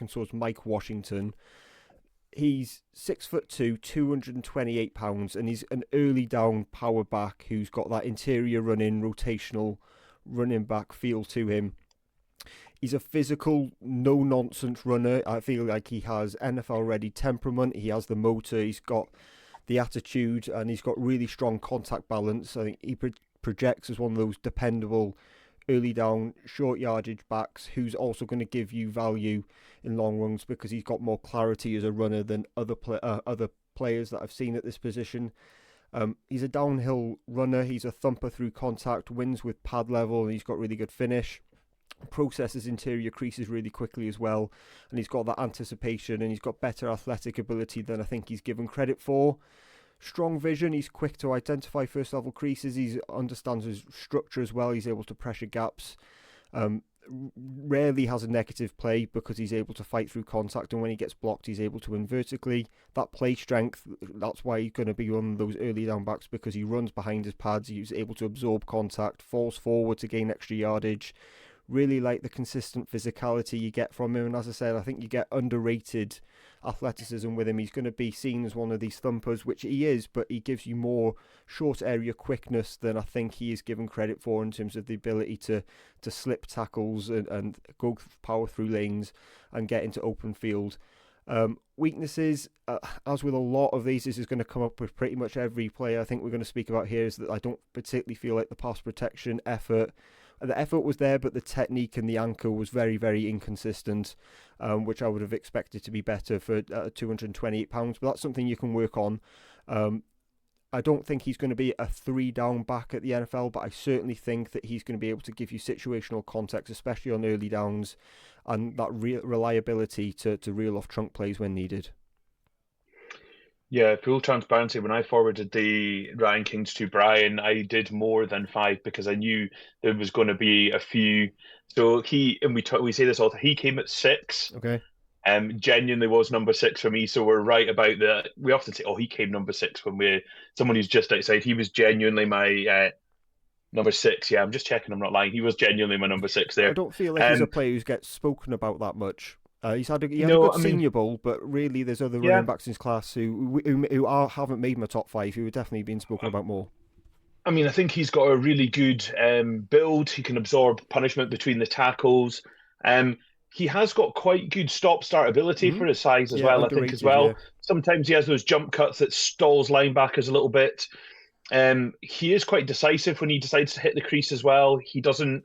and so is Mike Washington. He's 6'2", 228 pounds, and he's an early down power back who's got that interior running, rotational running back feel to him. He's a physical, no-nonsense runner. I feel like he has NFL-ready temperament. He has the motor. He's got the attitude, and he's got really strong contact balance. I think he projects as one of those dependable early down, short yardage backs who's also going to give you value in long runs because he's got more clarity as a runner than other players that I've seen at this position. He's a downhill runner. He's a thumper through contact, wins with pad level, and he's got really good finish. Processes interior creases really quickly as well, and he's got that anticipation, and he's got better athletic ability than I think he's given credit for. Strong vision, he's quick to identify first level creases, he understands his structure as well, he's able to pressure gaps. Rarely has a negative play because he's able to fight through contact, and when he gets blocked he's able to win vertically. That play strength, that's why he's going to be one of those early down backs, because he runs behind his pads, he's able to absorb contact, falls forward to gain extra yardage. Really like the consistent physicality you get from him, and as I said, I think you get underrated athleticism with him. He's going to be seen as one of these thumpers, which he is, but he gives you more short area quickness than I think he is given credit for in terms of the ability to slip tackles and go power through lanes and get into open field. Weaknesses, as with a lot of these, this is going to come up with pretty much every player I think we're going to speak about here, is that I don't particularly feel like the pass protection effort. The effort was there, but the technique and the anchor was very, very inconsistent, which I would have expected to be better for £228. But that's something you can work on. I don't think he's going to be a 3-down back at the NFL, but I certainly think that he's going to be able to give you situational context, especially on early downs, and that reliability to reel off trunk plays when needed. Yeah, full transparency. When I forwarded the rankings to Brian, I did more than 5 because I knew there was going to be a few. So we say this all the time, he came at 6. Okay. Genuinely was number 6 for me. So we're right about that. We often say, "Oh, he came number 6" when someone who's just outside. He was genuinely my number 6. Yeah, I'm just checking. I'm not lying. He was genuinely my number 6 there. I don't feel like he's a player who gets spoken about that much. He had a No, good Senior Bowl, but really there's other running backs in his class who haven't made my top 5, who are definitely being spoken about more. I mean, I think he's got a really good build. He can absorb punishment between the tackles. He has got quite good stop-start ability for his size as well, I think, as well. Yeah. Sometimes he has those jump cuts that stalls linebackers a little bit. He is quite decisive when he decides to hit the crease as well. He doesn't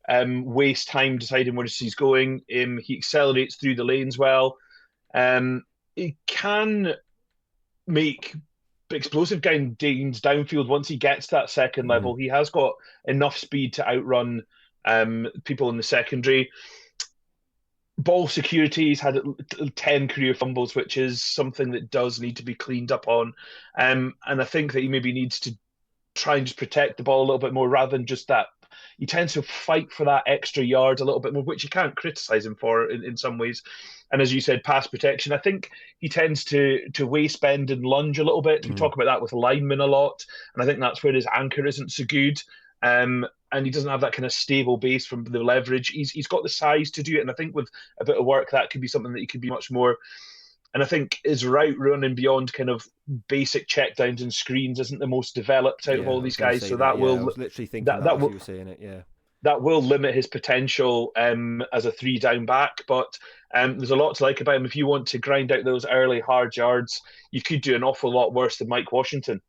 waste time deciding where he's going. He accelerates through the lanes well. He can make explosive gains downfield once he gets to that second level. He has got enough speed to outrun people in the secondary. Ball security, he's had 10 career fumbles, which is something that does need to be cleaned up on. And I think that he maybe needs to try and just protect the ball a little bit more rather than just that. He tends to fight for that extra yard a little bit more, which you can't criticize him for in some ways. And as you said, pass protection, I think he tends to waist bend and lunge a little bit. We talk about that with linemen a lot, and I think that's where his anchor isn't so good. And he doesn't have that kind of stable base from the leverage. He's got the size to do it, and I think with a bit of work, that could be something that he could be much more. And I think his route running beyond kind of basic checkdowns and screens isn't the most developed out of all these guys. So that will. I was literally thinking that as you were saying it. Yeah. That will limit his potential as a 3-down back, but there's a lot to like about him. If you want to grind out those early hard yards, you could do an awful lot worse than Mike Washington.